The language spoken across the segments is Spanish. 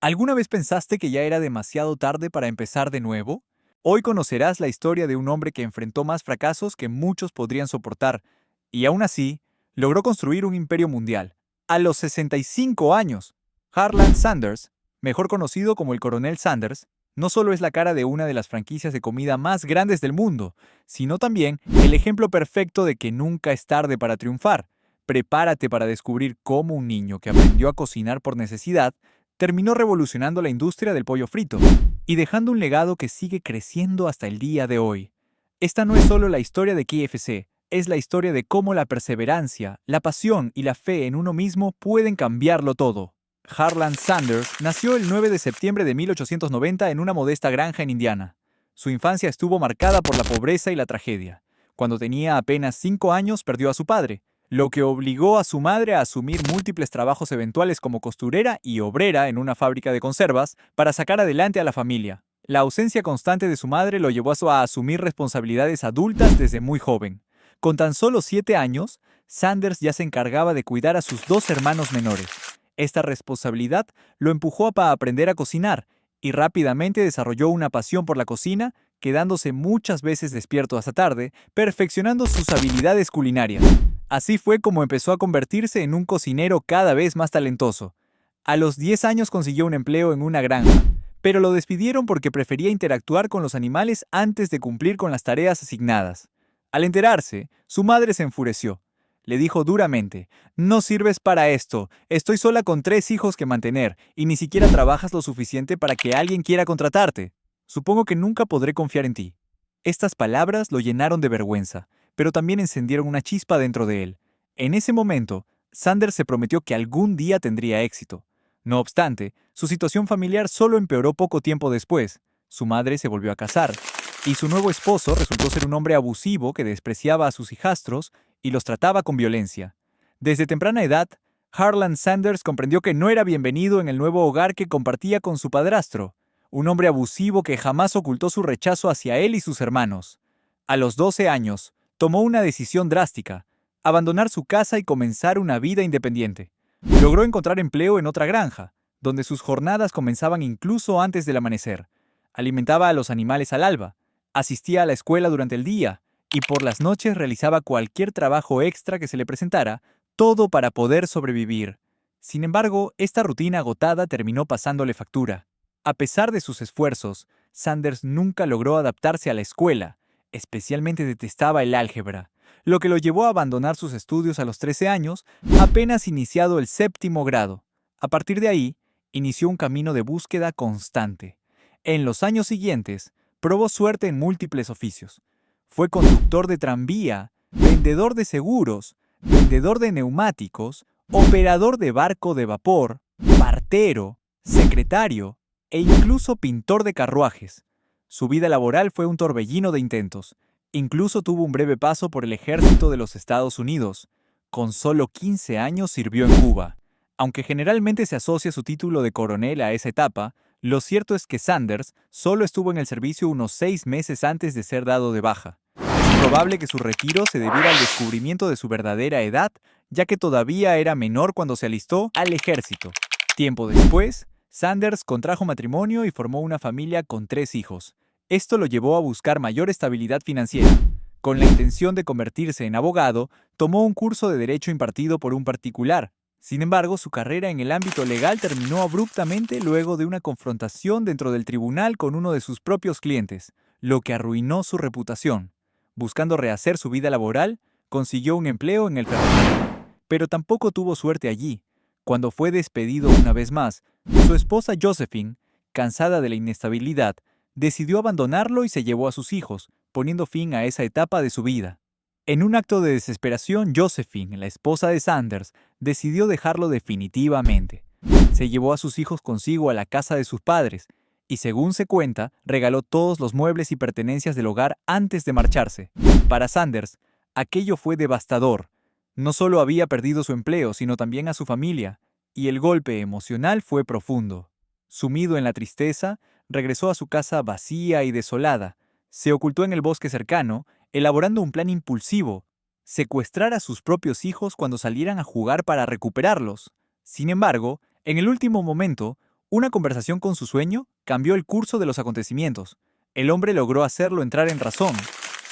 ¿Alguna vez pensaste que ya era demasiado tarde para empezar de nuevo? Hoy conocerás la historia de un hombre que enfrentó más fracasos que muchos podrían soportar, y aún así, logró construir un imperio mundial. A los 65 años, Harlan Sanders, mejor conocido como el Coronel Sanders, no solo es la cara de una de las franquicias de comida más grandes del mundo, sino también el ejemplo perfecto de que nunca es tarde para triunfar. Prepárate para descubrir cómo un niño que aprendió a cocinar por necesidad terminó revolucionando la industria del pollo frito y dejando un legado que sigue creciendo hasta el día de hoy. Esta no es solo la historia de KFC, es la historia de cómo la perseverancia, la pasión y la fe en uno mismo pueden cambiarlo todo. Harlan Sanders nació el 9 de septiembre de 1890 en una modesta granja en Indiana. Su infancia estuvo marcada por la pobreza y la tragedia. Cuando tenía apenas 5 años perdió a su padre, lo que obligó a su madre a asumir múltiples trabajos eventuales como costurera y obrera en una fábrica de conservas para sacar adelante a la familia. La ausencia constante de su madre lo llevó a asumir responsabilidades adultas desde muy joven. Con tan solo 7 años, Sanders ya se encargaba de cuidar a sus 2 hermanos menores. Esta responsabilidad lo empujó a aprender a cocinar y rápidamente desarrolló una pasión por la cocina, quedándose muchas veces despierto hasta tarde, perfeccionando sus habilidades culinarias. Así fue como empezó a convertirse en un cocinero cada vez más talentoso. A los 10 años consiguió un empleo en una granja, pero lo despidieron porque prefería interactuar con los animales antes de cumplir con las tareas asignadas. Al enterarse, su madre se enfureció. Le dijo duramente: «No sirves para esto, estoy sola con 3 hijos que mantener, y ni siquiera trabajas lo suficiente para que alguien quiera contratarte. Supongo que nunca podré confiar en ti». Estas palabras lo llenaron de vergüenza, pero también encendieron una chispa dentro de él. En ese momento, Sanders se prometió que algún día tendría éxito. No obstante, su situación familiar solo empeoró poco tiempo después. Su madre se volvió a casar, y su nuevo esposo resultó ser un hombre abusivo que despreciaba a sus hijastros y los trataba con violencia. Desde temprana edad, Harlan Sanders comprendió que no era bienvenido en el nuevo hogar que compartía con su padrastro, un hombre abusivo que jamás ocultó su rechazo hacia él y sus hermanos. A los 12 años, tomó una decisión drástica: abandonar su casa y comenzar una vida independiente. Logró encontrar empleo en otra granja, donde sus jornadas comenzaban incluso antes del amanecer. Alimentaba a los animales al alba, asistía a la escuela durante el día y por las noches realizaba cualquier trabajo extra que se le presentara, todo para poder sobrevivir. Sin embargo, esta rutina agotada terminó pasándole factura. A pesar de sus esfuerzos, Sanders nunca logró adaptarse a la escuela. Especialmente detestaba el álgebra, lo que lo llevó a abandonar sus estudios a los 13 años, apenas iniciado el 7.º grado. A partir de ahí, inició un camino de búsqueda constante. En los años siguientes, probó suerte en múltiples oficios. Fue conductor de tranvía, vendedor de seguros, vendedor de neumáticos, operador de barco de vapor, partero, secretario e incluso pintor de carruajes. Su vida laboral fue un torbellino de intentos. Incluso tuvo un breve paso por el ejército de los Estados Unidos. Con solo 15 años sirvió en Cuba. Aunque generalmente se asocia su título de coronel a esa etapa, lo cierto es que Sanders solo estuvo en el servicio unos 6 meses antes de ser dado de baja. Es probable que su retiro se debiera al descubrimiento de su verdadera edad, ya que todavía era menor cuando se alistó al ejército. Tiempo después, Sanders contrajo matrimonio y formó una familia con 3 hijos. Esto lo llevó a buscar mayor estabilidad financiera. Con la intención de convertirse en abogado, tomó un curso de derecho impartido por un particular. Sin embargo, su carrera en el ámbito legal terminó abruptamente luego de una confrontación dentro del tribunal con uno de sus propios clientes, lo que arruinó su reputación. Buscando rehacer su vida laboral, consiguió un empleo en el ferrocarril. Pero tampoco tuvo suerte allí. Cuando fue despedido una vez más, su esposa Josephine, cansada de la inestabilidad, decidió abandonarlo y se llevó a sus hijos, poniendo fin a esa etapa de su vida. En un acto de desesperación, Josephine, la esposa de Sanders, decidió dejarlo definitivamente. Se llevó a sus hijos consigo a la casa de sus padres y, según se cuenta, regaló todos los muebles y pertenencias del hogar antes de marcharse. Para Sanders, aquello fue devastador. No solo había perdido su empleo, sino también a su familia, y el golpe emocional fue profundo. Sumido en la tristeza, regresó a su casa vacía y desolada. Se ocultó en el bosque cercano, elaborando un plan impulsivo: secuestrar a sus propios hijos cuando salieran a jugar para recuperarlos. Sin embargo, en el último momento, Una conversación con su sueño cambió el curso de los acontecimientos. El hombre logró hacerlo entrar en razón,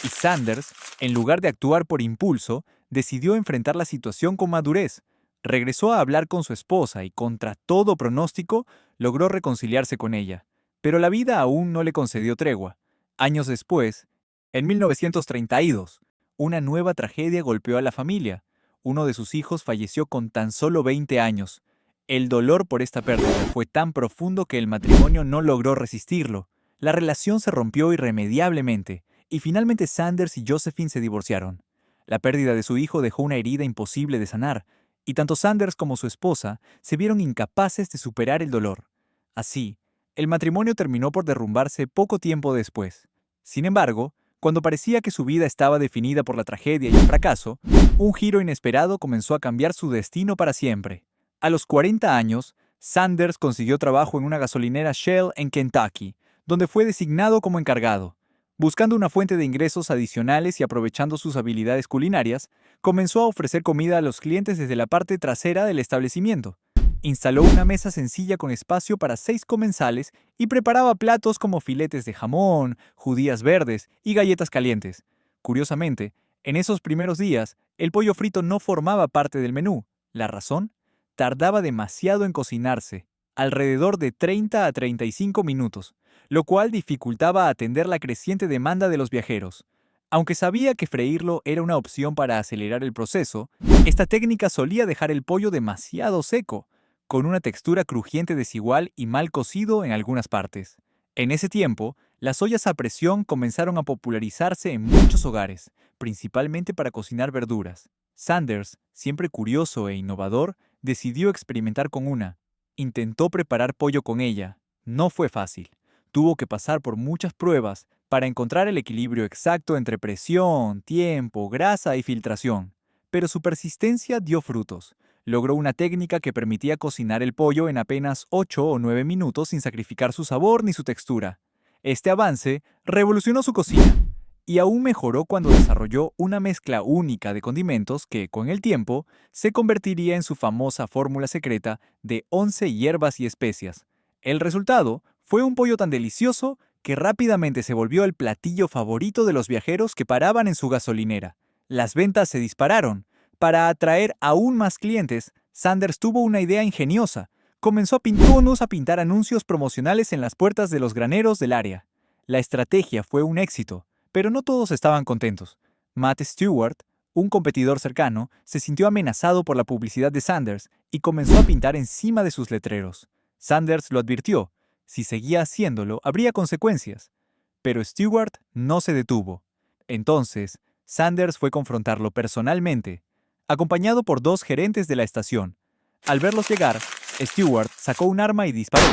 y Sanders, en lugar de actuar por impulso, decidió enfrentar la situación con madurez. Regresó a hablar con su esposa y, contra todo pronóstico, logró reconciliarse con ella. Pero la vida aún no le concedió tregua. Años después, en 1932, una nueva tragedia golpeó a la familia. Uno de sus hijos falleció con tan solo 20 años. El dolor por esta pérdida fue tan profundo que el matrimonio no logró resistirlo. La relación se rompió irremediablemente, y finalmente Sanders y Josephine se divorciaron. La pérdida de su hijo dejó una herida imposible de sanar, y tanto Sanders como su esposa se vieron incapaces de superar el dolor. Así, el matrimonio terminó por derrumbarse poco tiempo después. Sin embargo, cuando parecía que su vida estaba definida por la tragedia y el fracaso, un giro inesperado comenzó a cambiar su destino para siempre. A los 40 años, Sanders consiguió trabajo en una gasolinera Shell en Kentucky, donde fue designado como encargado. Buscando una fuente de ingresos adicionales y aprovechando sus habilidades culinarias, comenzó a ofrecer comida a los clientes desde la parte trasera del establecimiento. Instaló una mesa sencilla con espacio para 6 comensales y preparaba platos como filetes de jamón, judías verdes y galletas calientes. Curiosamente, en esos primeros días, el pollo frito no formaba parte del menú. ¿La razón? Tardaba demasiado en cocinarse, alrededor de 30 a 35 minutos, lo cual dificultaba atender la creciente demanda de los viajeros. Aunque sabía que freírlo era una opción para acelerar el proceso, esta técnica solía dejar el pollo demasiado seco, con una textura crujiente desigual y mal cocido en algunas partes. En ese tiempo, las ollas a presión comenzaron a popularizarse en muchos hogares, principalmente para cocinar verduras. Sanders, siempre curioso e innovador, decidió experimentar con una. Intentó preparar pollo con ella. No fue fácil. Tuvo que pasar por muchas pruebas para encontrar el equilibrio exacto entre presión, tiempo, grasa y filtración. Pero su persistencia dio frutos. Logró una técnica que permitía cocinar el pollo en apenas 8 o 9 minutos sin sacrificar su sabor ni su textura. Este avance revolucionó su cocina, y aún mejoró cuando desarrolló una mezcla única de condimentos que, con el tiempo, se convertiría en su famosa fórmula secreta de 11 hierbas y especias. El resultado fue un pollo tan delicioso que rápidamente se volvió el platillo favorito de los viajeros que paraban en su gasolinera. Las ventas se dispararon. Para atraer aún más clientes, Sanders tuvo una idea ingeniosa. Comenzó a pintar anuncios promocionales en las puertas de los graneros del área. La estrategia fue un éxito, pero no todos estaban contentos. Matt Stewart, un competidor cercano, se sintió amenazado por la publicidad de Sanders y comenzó a pintar encima de sus letreros. Sanders lo advirtió. Si seguía haciéndolo, habría consecuencias. Pero Stewart no se detuvo. Entonces, Sanders fue a confrontarlo personalmente, acompañado por 2 gerentes de la estación. Al verlos llegar, Stewart sacó un arma y disparó.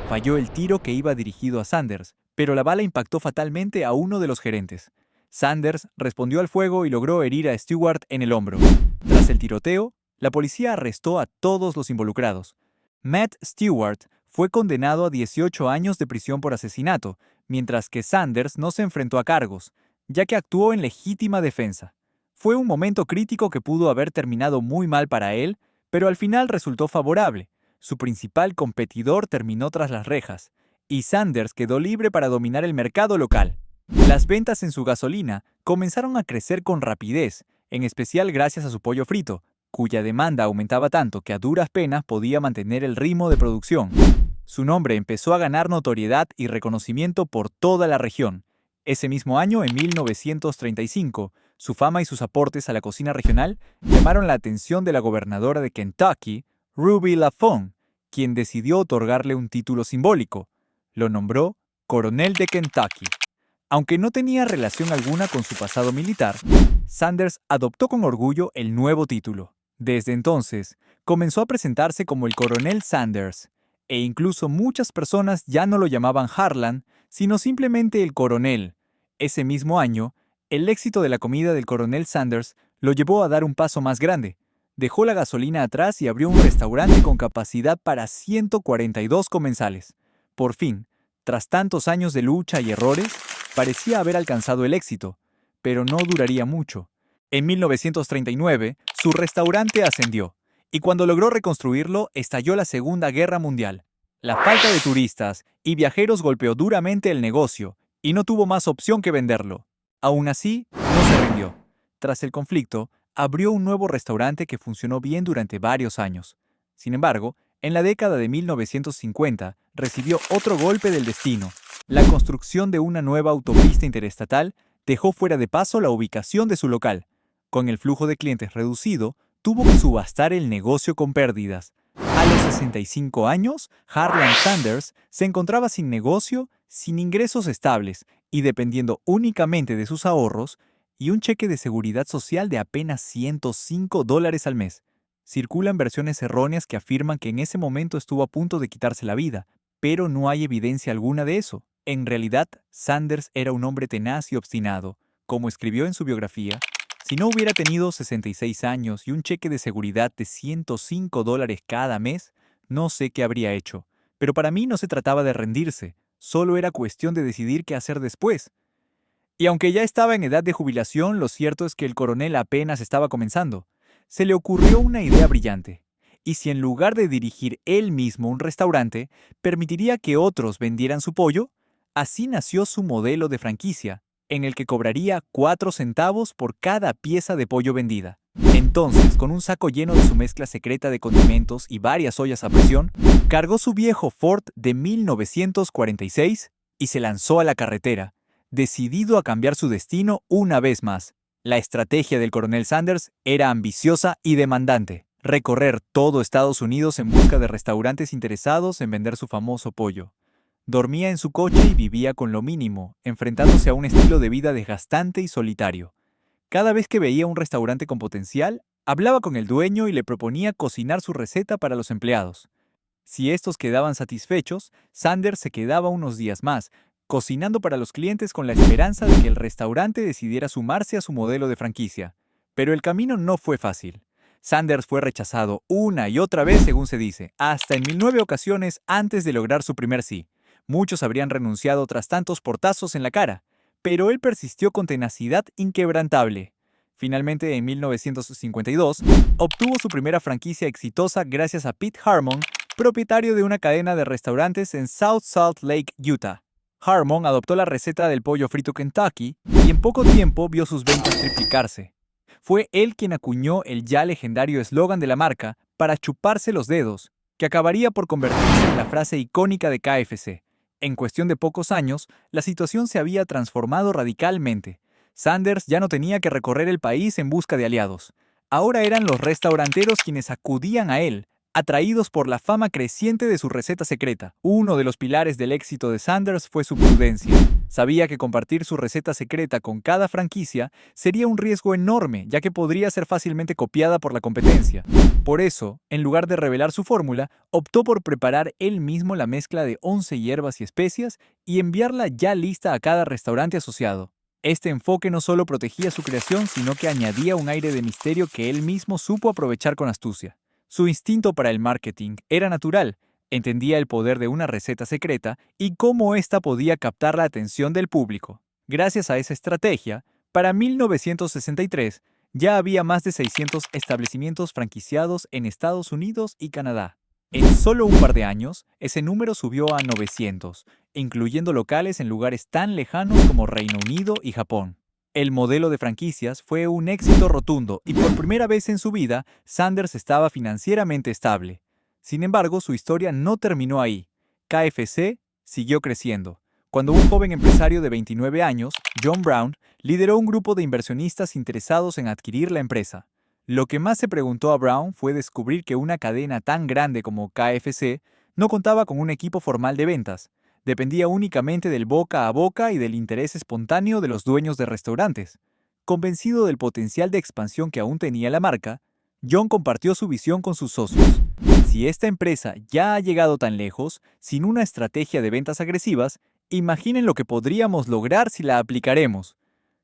Falló el tiro que iba dirigido a Sanders, pero la bala impactó fatalmente a uno de los gerentes. Sanders respondió al fuego y logró herir a Stewart en el hombro. Tras el tiroteo, la policía arrestó a todos los involucrados. Matt Stewart fue condenado a 18 años de prisión por asesinato, mientras que Sanders no se enfrentó a cargos, ya que actuó en legítima defensa. Fue un momento crítico que pudo haber terminado muy mal para él, pero al final resultó favorable. Su principal competidor terminó tras las rejas, y Sanders quedó libre para dominar el mercado local. Las ventas en su gasolina comenzaron a crecer con rapidez, en especial gracias a su pollo frito, cuya demanda aumentaba tanto que a duras penas podía mantener el ritmo de producción. Su nombre empezó a ganar notoriedad y reconocimiento por toda la región. Ese mismo año, en 1935, su fama y sus aportes a la cocina regional llamaron la atención de la gobernadora de Kentucky, Ruby Lafon, quien decidió otorgarle un título simbólico. Lo nombró Coronel de Kentucky. Aunque no tenía relación alguna con su pasado militar, Sanders adoptó con orgullo el nuevo título. Desde entonces, comenzó a presentarse como el Coronel Sanders, e incluso muchas personas ya no lo llamaban Harlan, sino simplemente el Coronel. Ese mismo año, el éxito de la comida del Coronel Sanders lo llevó a dar un paso más grande. Dejó la gasolina atrás y abrió un restaurante con capacidad para 142 comensales. Por fin, tras tantos años de lucha y errores, parecía haber alcanzado el éxito, pero no duraría mucho. En 1939, su restaurante ascendió, y cuando logró reconstruirlo, estalló la Segunda Guerra Mundial. La falta de turistas y viajeros golpeó duramente el negocio y no tuvo más opción que venderlo. Aún así, no se rindió. Tras el conflicto, abrió un nuevo restaurante que funcionó bien durante varios años. Sin embargo, en la década de 1950 recibió otro golpe del destino. La construcción de una nueva autopista interestatal dejó fuera de paso la ubicación de su local. Con el flujo de clientes reducido, tuvo que subastar el negocio con pérdidas. A los 65 años, Harlan Sanders se encontraba sin negocio, sin ingresos estables y dependiendo únicamente de sus ahorros y un cheque de seguridad social de apenas $105 al mes. Circulan versiones erróneas que afirman que en ese momento estuvo a punto de quitarse la vida, pero no hay evidencia alguna de eso. En realidad, Sanders era un hombre tenaz y obstinado. Como escribió en su biografía, si no hubiera tenido 66 años y un cheque de seguridad de $105 cada mes, no sé qué habría hecho. Pero para mí no se trataba de rendirse, solo era cuestión de decidir qué hacer después. Y aunque ya estaba en edad de jubilación, lo cierto es que el coronel apenas estaba comenzando. Se le ocurrió una idea brillante. Y si en lugar de dirigir él mismo un restaurante, permitiría que otros vendieran su pollo, así nació su modelo de franquicia, en el que cobraría 4 centavos por cada pieza de pollo vendida. Entonces, con un saco lleno de su mezcla secreta de condimentos y varias ollas a presión, cargó su viejo Ford de 1946 y se lanzó a la carretera, decidido a cambiar su destino una vez más. La estrategia del coronel Sanders era ambiciosa y demandante: recorrer todo Estados Unidos en busca de restaurantes interesados en vender su famoso pollo. Dormía en su coche y vivía con lo mínimo, enfrentándose a un estilo de vida desgastante y solitario. Cada vez que veía un restaurante con potencial, hablaba con el dueño y le proponía cocinar su receta para los empleados. Si estos quedaban satisfechos, Sanders se quedaba unos días más, cocinando para los clientes con la esperanza de que el restaurante decidiera sumarse a su modelo de franquicia. Pero el camino no fue fácil. Sanders fue rechazado una y otra vez, según se dice, hasta en 1009 ocasiones antes de lograr su primer sí. Muchos habrían renunciado tras tantos portazos en la cara, pero él persistió con tenacidad inquebrantable. Finalmente, en 1952, obtuvo su primera franquicia exitosa gracias a Pete Harmon, propietario de una cadena de restaurantes en South Salt Lake, Utah. Harmon adoptó la receta del pollo frito Kentucky y en poco tiempo vio sus ventas triplicarse. Fue él quien acuñó el ya legendario eslogan de la marca para chuparse los dedos, que acabaría por convertirse en la frase icónica de KFC. En cuestión de pocos años, la situación se había transformado radicalmente. Sanders ya no tenía que recorrer el país en busca de aliados. Ahora eran los restauranteros quienes acudían a él, atraídos por la fama creciente de su receta secreta. Uno de los pilares del éxito de Sanders fue su prudencia. Sabía que compartir su receta secreta con cada franquicia sería un riesgo enorme, ya que podría ser fácilmente copiada por la competencia. Por eso, en lugar de revelar su fórmula, optó por preparar él mismo la mezcla de 11 hierbas y especias y enviarla ya lista a cada restaurante asociado. Este enfoque no solo protegía su creación, sino que añadía un aire de misterio que él mismo supo aprovechar con astucia. Su instinto para el marketing era natural, entendía el poder de una receta secreta y cómo ésta podía captar la atención del público. Gracias a esa estrategia, para 1963 ya había más de 600 establecimientos franquiciados en Estados Unidos y Canadá. En solo un par de años, ese número subió a 900, incluyendo locales en lugares tan lejanos como Reino Unido y Japón. El modelo de franquicias fue un éxito rotundo y por primera vez en su vida, Sanders estaba financieramente estable. Sin embargo, su historia no terminó ahí. KFC siguió creciendo. Cuando un joven empresario de 29 años, John Brown, lideró un grupo de inversionistas interesados en adquirir la empresa. Lo que más se preguntó a Brown fue descubrir que una cadena tan grande como KFC no contaba con un equipo formal de ventas. Dependía únicamente del boca a boca y del interés espontáneo de los dueños de restaurantes. Convencido del potencial de expansión que aún tenía la marca, John compartió su visión con sus socios. Si esta empresa ya ha llegado tan lejos, sin una estrategia de ventas agresivas, imaginen lo que podríamos lograr si la aplicaremos.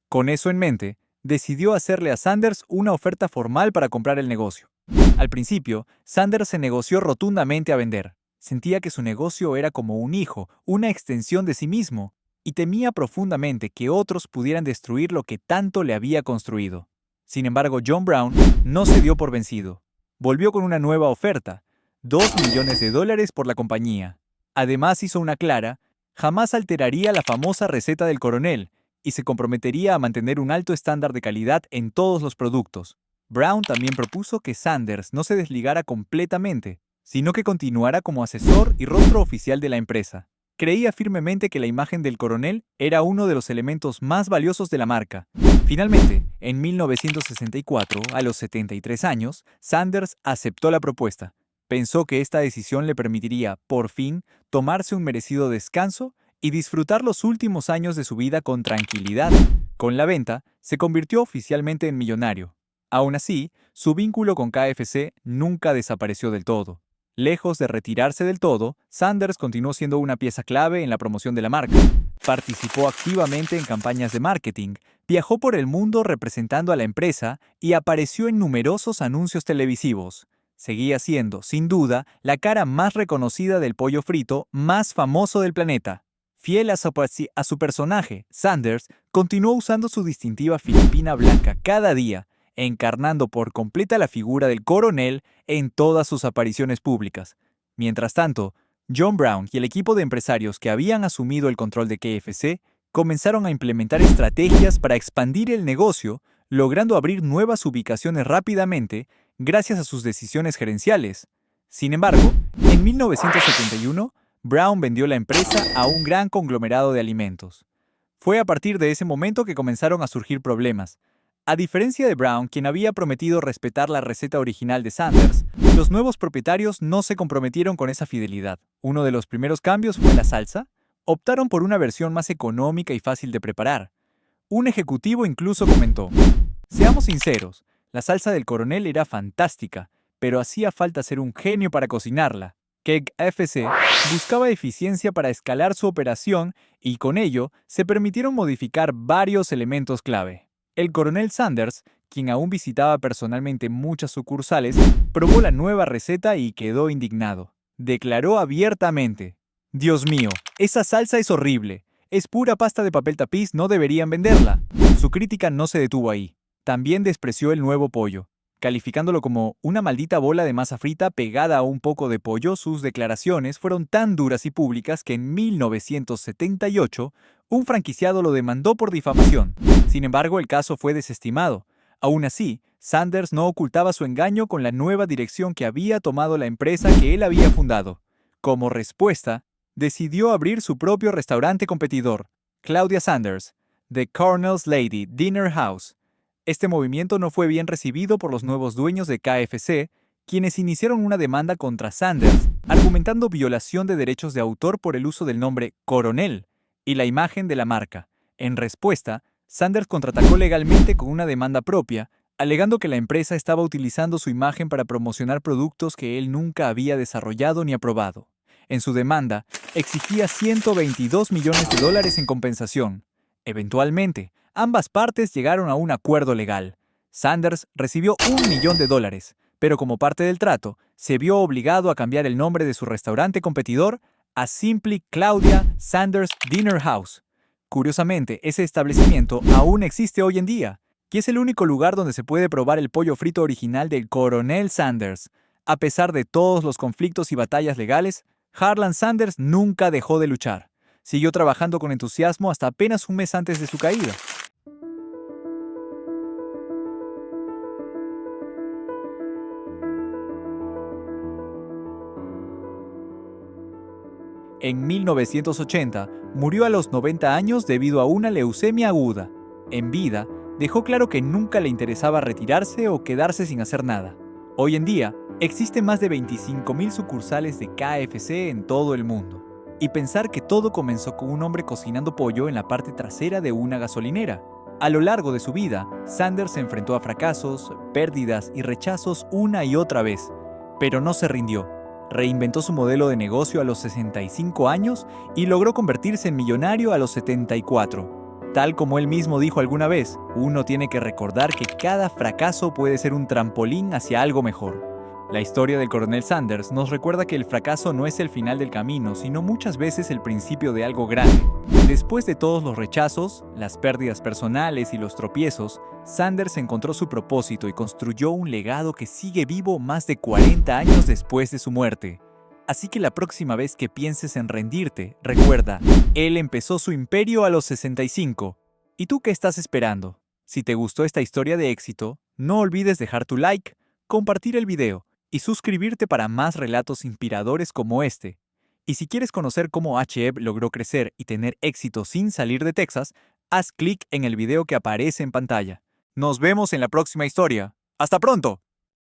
Con eso en mente, decidió hacerle a Sanders una oferta formal para comprar el negocio. Al principio, Sanders se negoció rotundamente a vender. Sentía que su negocio era como un hijo, una extensión de sí mismo, y temía profundamente que otros pudieran destruir lo que tanto le había construido. Sin embargo, John Brown no se dio por vencido. Volvió con una nueva oferta: $2 millones por la compañía. Además hizo una clara, jamás alteraría la famosa receta del coronel y se comprometería a mantener un alto estándar de calidad en todos los productos. Brown también propuso que Sanders no se desligara completamente, sino que continuara como asesor y rostro oficial de la empresa. Creía firmemente que la imagen del coronel era uno de los elementos más valiosos de la marca. Finalmente, en 1964, a los 73 años, Sanders aceptó la propuesta. Pensó que esta decisión le permitiría, por fin, tomarse un merecido descanso y disfrutar los últimos años de su vida con tranquilidad. Con la venta, se convirtió oficialmente en millonario. Aún así, su vínculo con KFC nunca desapareció del todo. Lejos de retirarse del todo, Sanders continuó siendo una pieza clave en la promoción de la marca. Participó activamente en campañas de marketing, viajó por el mundo representando a la empresa y apareció en numerosos anuncios televisivos. Seguía siendo, sin duda, la cara más reconocida del pollo frito más famoso del planeta. Fiel a su personaje, Sanders continuó usando su distintiva filipina blanca cada día, encarnando por completa la figura del coronel en todas sus apariciones públicas. Mientras tanto, John Brown y el equipo de empresarios que habían asumido el control de KFC comenzaron a implementar estrategias para expandir el negocio, logrando abrir nuevas ubicaciones rápidamente gracias a sus decisiones gerenciales. Sin embargo, en 1971, Brown vendió la empresa a un gran conglomerado de alimentos. Fue a partir de ese momento que comenzaron a surgir problemas. A diferencia de Brown, quien había prometido respetar la receta original de Sanders, los nuevos propietarios no se comprometieron con esa fidelidad. Uno de los primeros cambios fue la salsa. Optaron por una versión más económica y fácil de preparar. Un ejecutivo incluso comentó: «Seamos sinceros, la salsa del coronel era fantástica, pero hacía falta ser un genio para cocinarla». KFC buscaba eficiencia para escalar su operación y con ello se permitieron modificar varios elementos clave. El coronel Sanders, quien aún visitaba personalmente muchas sucursales, probó la nueva receta y quedó indignado. Declaró abiertamente: «Dios mío, esa salsa es horrible. Es pura pasta de papel tapiz, no deberían venderla». Su crítica no se detuvo ahí. También despreció el nuevo pollo. Calificándolo como una maldita bola de masa frita pegada a un poco de pollo, sus declaraciones fueron tan duras y públicas que en 1978 un franquiciado lo demandó por difamación. Sin embargo, el caso fue desestimado. Aún así, Sanders no ocultaba su engaño con la nueva dirección que había tomado la empresa que él había fundado. Como respuesta, decidió abrir su propio restaurante competidor, Claudia Sanders, The Colonel's Lady Dinner House. Este movimiento no fue bien recibido por los nuevos dueños de KFC, quienes iniciaron una demanda contra Sanders, argumentando violación de derechos de autor por el uso del nombre Coronel y la imagen de la marca. En respuesta, Sanders contraatacó legalmente con una demanda propia, alegando que la empresa estaba utilizando su imagen para promocionar productos que él nunca había desarrollado ni aprobado. En su demanda, exigía $122 millones en compensación. Eventualmente, ambas partes llegaron a un acuerdo legal. Sanders recibió $1 millón, pero como parte del trato, se vio obligado a cambiar el nombre de su restaurante competidor a Simply Claudia Sanders Dinner House. Curiosamente, ese establecimiento aún existe hoy en día, y es el único lugar donde se puede probar el pollo frito original del coronel Sanders. A pesar de todos los conflictos y batallas legales, Harlan Sanders nunca dejó de luchar. Siguió trabajando con entusiasmo hasta apenas un mes antes de su caída. En 1980, murió a los 90 años debido a una leucemia aguda. En vida, dejó claro que nunca le interesaba retirarse o quedarse sin hacer nada. Hoy en día, existen más de 25.000 sucursales de KFC en todo el mundo. Y pensar que todo comenzó con un hombre cocinando pollo en la parte trasera de una gasolinera. A lo largo de su vida, Sanders se enfrentó a fracasos, pérdidas y rechazos una y otra vez, pero no se rindió. Reinventó su modelo de negocio a los 65 años y logró convertirse en millonario a los 74. Tal como él mismo dijo alguna vez, uno tiene que recordar que cada fracaso puede ser un trampolín hacia algo mejor. La historia del coronel Sanders nos recuerda que el fracaso no es el final del camino, sino muchas veces el principio de algo grande. Después de todos los rechazos, las pérdidas personales y los tropiezos, Sanders encontró su propósito y construyó un legado que sigue vivo más de 40 años después de su muerte. Así que la próxima vez que pienses en rendirte, recuerda, él empezó su imperio a los 65. ¿Y tú qué estás esperando? Si te gustó esta historia de éxito, no olvides dejar tu like, compartir el video y suscribirte para más relatos inspiradores como este. Y si quieres conocer cómo HEB logró crecer y tener éxito sin salir de Texas, haz clic en el video que aparece en pantalla. Nos vemos en la próxima historia. ¡Hasta pronto!